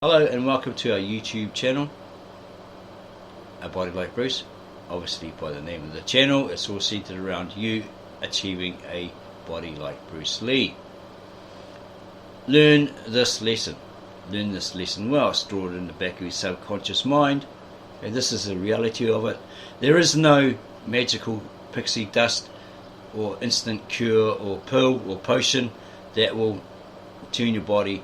Hello and welcome to our YouTube channel, A Body Like Bruce. Obviously by the name of the channel, it's all centered around you achieving a body like Bruce Lee. Learn this lesson well, store it in the back of your subconscious mind, and this is the reality of it. There is no magical pixie dust or instant cure or pill or potion that will turn your body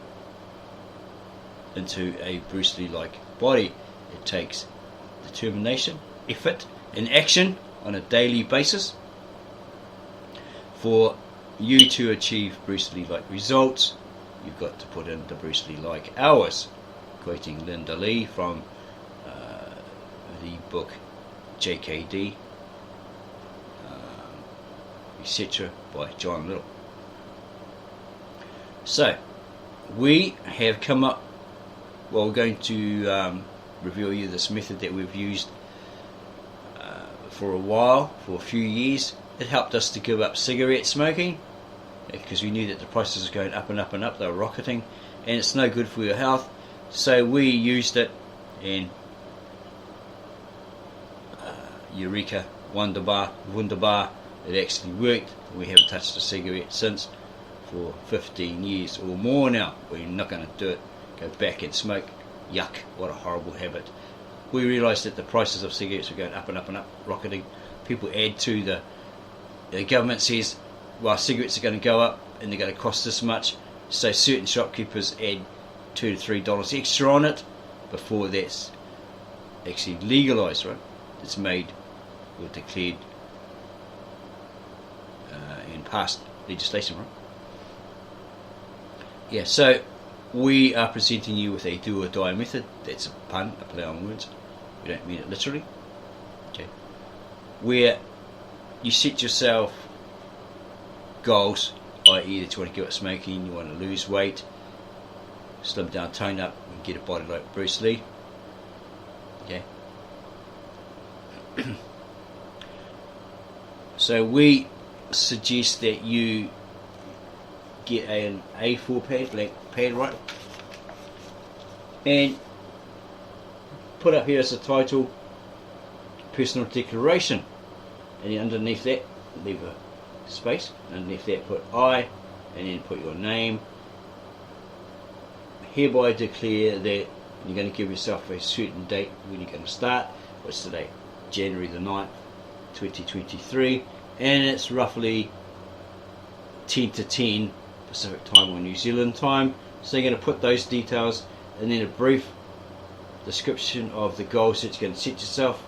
into a Bruce Lee like body. It takes determination, effort and action on a daily basis for you to achieve Bruce Lee like results. You've got to put in the Bruce Lee like hours, quoting Linda Lee from the book JKD, etc. by John Little. So we have come up, well, we're going to reveal you this method that we've used for a while, for a few years. It helped us to give up cigarette smoking because we knew that the prices were going up and up and up. They were rocketing, and it's no good for your health. So we used it, and Eureka, wunderbar, it actually worked. We haven't touched a cigarette since for 15 years or more now. We're not going to do it. Go back and smoke. Yuck, what a horrible habit. We realised that the prices of cigarettes were going up and up and up, rocketing. People add to the government says, well, cigarettes are going to go up and they're going to cost this much, so certain shopkeepers add $2 to $3 extra on it before that's actually legalised, right? It's made or declared and passed legislation, right? Yeah, so we are presenting you with a do or die method. That's a pun, a play on words. We don't mean it literally. Okay. Where you set yourself goals, i.e. that you want to give up smoking, you want to lose weight, slim down, tone up, and get a body like Bruce Lee. Okay. So we suggest that you get an A4 pad, blank pad, right, and put up here as a title, personal declaration, and then underneath that leave a space, underneath that put I, and then put your name. Hereby declare that you're going to give yourself a certain date when you're going to start. What's today? January the 9th 2023, and it's roughly 10 to 10 Pacific time or New Zealand time. So you're going to put those details and then a brief description of the goals that you're going to set yourself.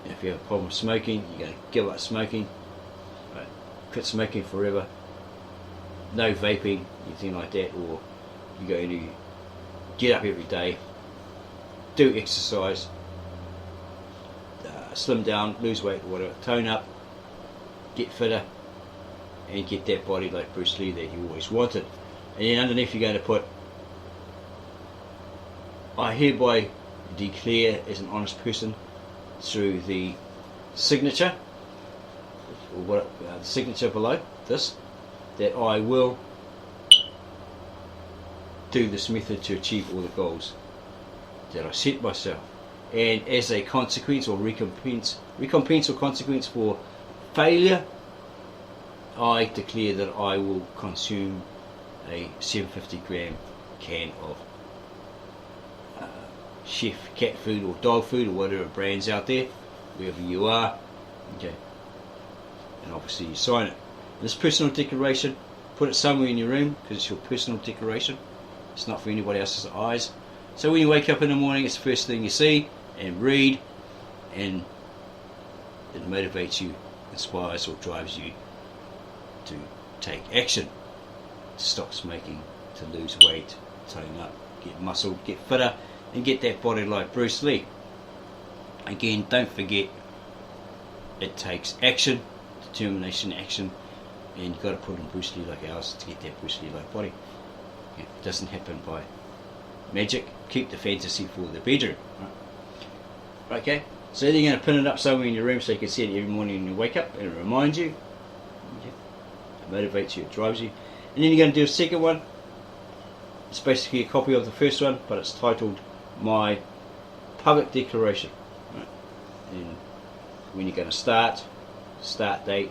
And if you have a problem with smoking, you're going to give up smoking, right? Quit smoking forever, no vaping, anything like that, or you're going to get up every day, do exercise, slim down, lose weight, or whatever, tone up, get fitter, and get that body like Bruce Lee that you always wanted. And then underneath you're going to put, I hereby declare as an honest person through the signature, or what, the signature below this, that I will do this method to achieve all the goals that I set myself. And as a consequence or recompense or consequence for failure, I declare that I will consume a 750 gram can of chef cat food or dog food or whatever brands out there, wherever you are. Okay, and obviously you sign it. This personal declaration, put it somewhere in your room because it's your personal declaration. It's not for anybody else's eyes. So when you wake up in the morning, it's the first thing you see and read, and it motivates you, inspires or drives you to take action, to stop smoking, to lose weight, tone up, get muscle, get fitter, and get that body like Bruce Lee. Again, don't forget, it takes action, determination, action, and you've got to put in Bruce Lee like hours to get that Bruce Lee like body. It doesn't happen by magic. Keep the fantasy for the bedroom. Right? Okay, so then you're going to pin it up somewhere in your room so you can see it every morning when you wake up, and it reminds you. Okay. It motivates you, it drives you. And then you're going to do a second one. It's basically a copy of the first one, but it's titled My Public Declaration. Right. And when you're going to start date,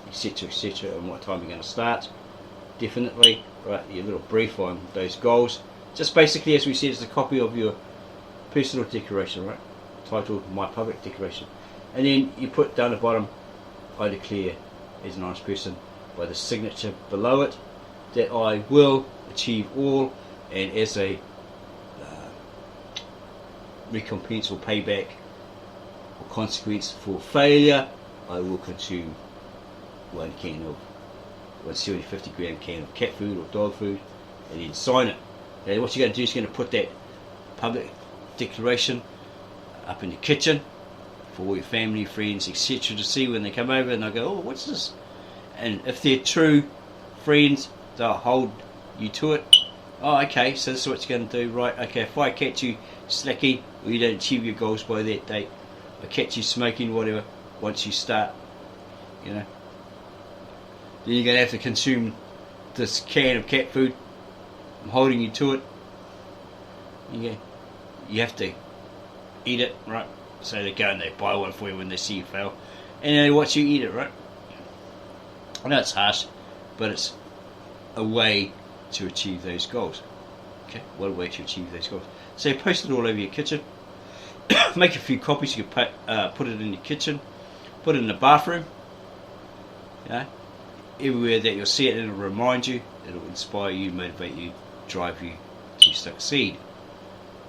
etc, etc, and what time you're going to start. Definitely, right, your little brief on those goals. Just basically, as we said, it's a copy of your personal declaration, right? Titled My Public Declaration. And then you put down the bottom, I declare as a nice person, by the signature below it, that I will achieve all, and as a recompense or payback or consequence for failure, I will consume 150 gram can of cat food or dog food, and then sign it. Now what you're going to do is you're going to put that public declaration up in the kitchen for all your family, friends, etc. to see when they come over, and they'll go, oh, what's this? And if they're true friends, they'll hold you to it. Oh, okay, so this is what you're going to do, right? Okay, if I catch you slacking or you don't achieve your goals by that date, I catch you smoking, whatever, once you start, you know, then you're going to have to consume this can of cat food. I'm holding you to it. You have to eat it, right? So they go and they buy one for you when they see you fail, and they watch you eat it, right? I know it's harsh, but it's a way to achieve those goals. Okay, what a way to achieve those goals. So you post it all over your kitchen. Make a few copies. You can put it in your kitchen, put it in the bathroom. You know, everywhere that you'll see it, it'll remind you, it'll inspire you, motivate you, drive you to succeed.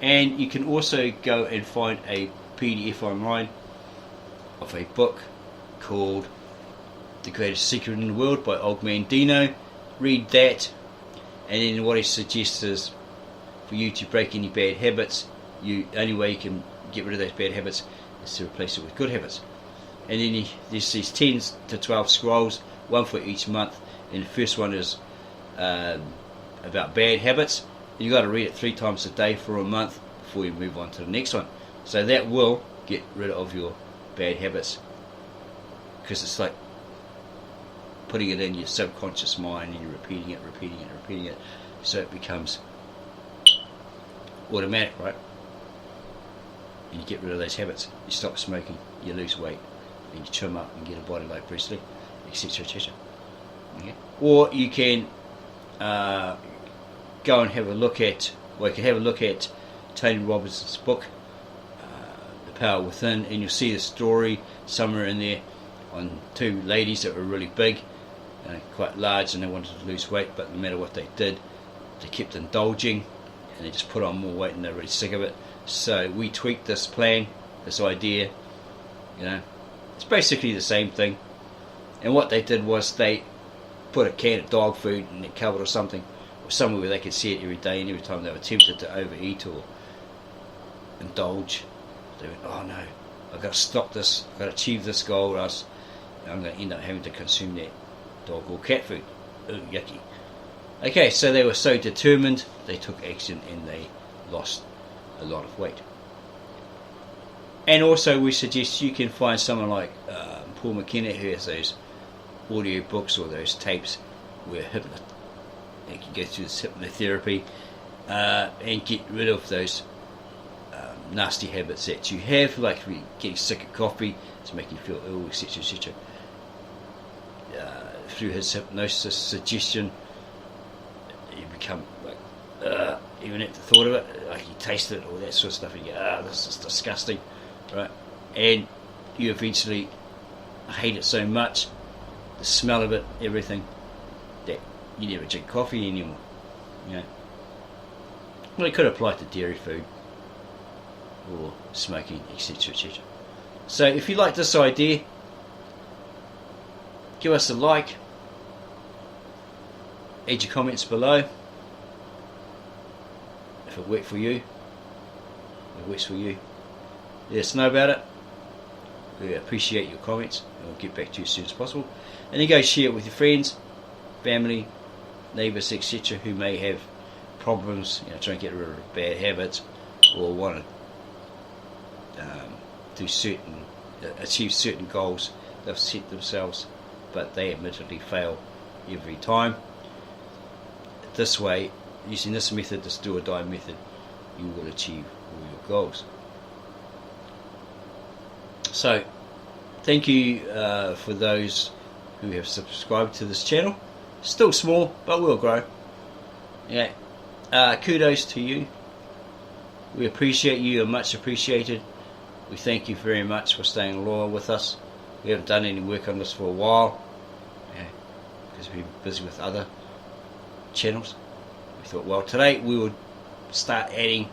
And you can also go and find a PDF online of a book called The Greatest Secret in the World by Old Man Dino. Read that, and then what he suggests is for you to break any bad habits, the only way you can get rid of those bad habits is to replace it with good habits. And then there's these 10 to 12 scrolls, one for each month, and the first one is about bad habits. You've got to read it 3 times a day for a month before you move on to the next one. So that will get rid of your bad habits, because it's like putting it in your subconscious mind and you're repeating it, so it becomes automatic, right? And you get rid of those habits. You stop smoking, you lose weight, and you trim up and get a body like Bruce Lee, etc, etc. Okay? Or you can go and have a look at, well, you can have a look at Tony Robinson's book, The Power Within, and you'll see the story somewhere in there on 2 ladies that were really big, quite large, and they wanted to lose weight, but no matter what they did, they kept indulging, and they just put on more weight, and they're really sick of it. So we tweaked this plan, this idea, it's basically the same thing. And what they did was they put a can of dog food in their cupboard or something, or somewhere where they could see it every day, and every time they were tempted to overeat or indulge, they went, oh no, I've got to stop this, I've got to achieve this goal, or else I'm going to end up having to consume that dog or cat food. Ooh, yucky. Okay, so they were so determined, they took action and they lost a lot of weight. And also we suggest you can find someone like Paul McKenna, who has those audio books or those tapes where you can go through this hypnotherapy and get rid of those nasty habits that you have, like getting sick of coffee, it's making you feel ill, etc, etc. Through his hypnosis suggestion, you become like, even at the thought of it, like you taste it, all that sort of stuff, and you go, this is disgusting, right? And you eventually hate it so much, the smell of it, everything, that you never drink coffee anymore. Well, it could apply to dairy food or smoking, etc, etc. So if you like this idea, give us a like, add your comments below. If it worked for you, it works for you, let us know about it. We appreciate your comments, and we'll get back to you as soon as possible. And then go share it with your friends, family, neighbours, etc, who may have problems, trying to get rid of bad habits, or want to achieve certain goals they've set themselves, but they admittedly fail every time. this way, using this method, this do or die method, you will achieve all your goals. So thank you for those who have subscribed to this channel. Still small, but we'll grow. Yeah. Kudos to you. We appreciate you, are much appreciated. We thank you very much for staying loyal with us. We haven't done any work on this for a while, because we've been busy with other channels. We thought, well, today we would start adding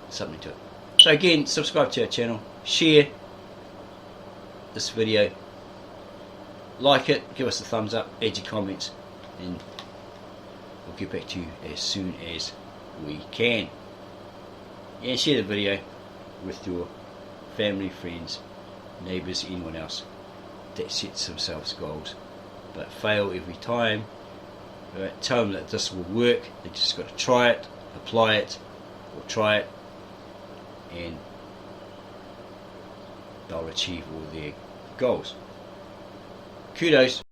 something to it. So again, subscribe to our channel, share this video, like it, give us a thumbs up, add your comments, and we'll get back to you as soon as we can. And share the video with your family, friends, neighbours, anyone else that sets themselves goals but fail every time. Right? Tell them that this will work. They just got to try it, apply it, or try it, and they'll achieve all their goals. Kudos.